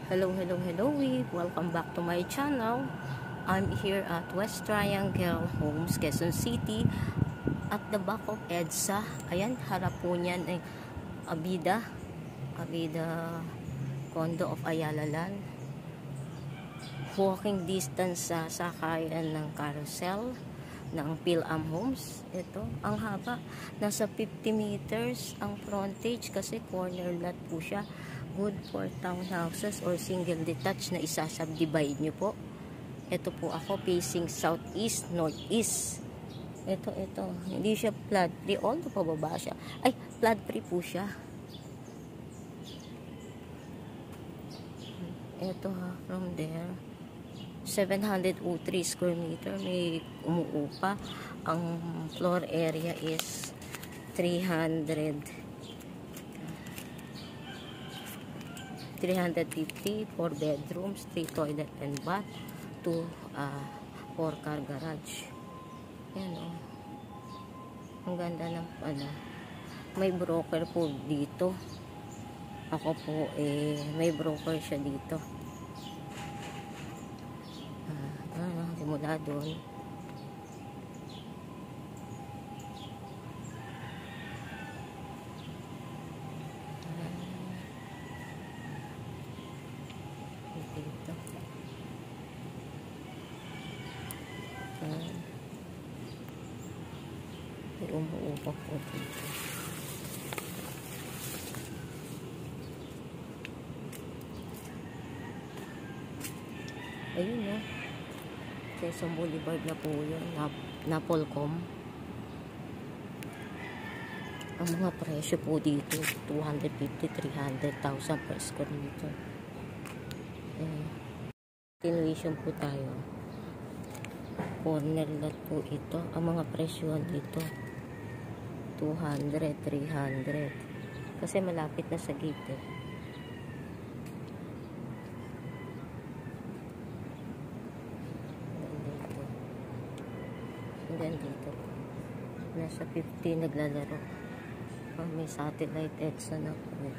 Hello, welcome back to my channel. I'm here at West Triangle Homes, Quezon City. At the back of EDSA, ayan, harap po niyan ay Abida Condo of Ayala Land. Walking distance sa sakayan ng carousel ng Phil-Am Homes. Ito, ang haba, nasa 50 meters ang frontage kasi corner lot po siya. Good for townhouses or single detached na isa-subdivide nyo po. Ito po ako facing southeast, northeast. Ito. Hindi siya flood free. Although pababa siya. Ay, flood free po siya. Ito ha, from there. 703 square meter. May umuupa. Ang floor area is 350, 4 bedrooms, 3 toilet and bath, 2 4-car garage. Yan o. Ang ganda ng may broker po dito. Ako po may broker siya dito. Mula doon. Dito. May umuupa po dito. Ayun na. Quezon Boulevard na po yun. Napolcom. Ang mga presyo po dito 250-300,000 per square meter. Continuation po tayo. Corner lot po ito. Ang mga presyohan dito 200-300 kasi malapit na sa gate Hanggang dito nasa 50 naglalaro. May satellite EDSA na po.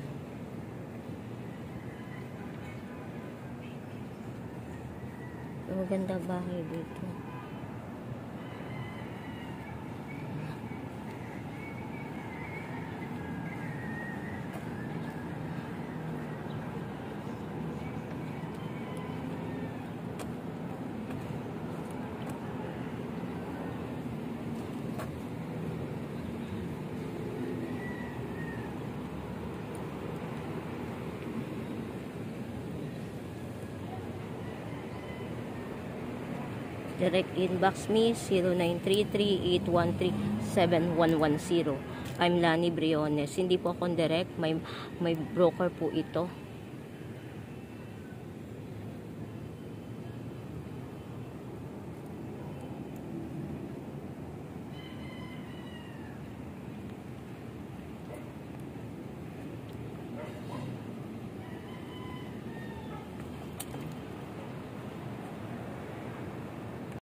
Maganda bahay dito. Direct inbox me 0933-813-7110. I'm Lani Briones. Hindi po ako direct, may broker po ito.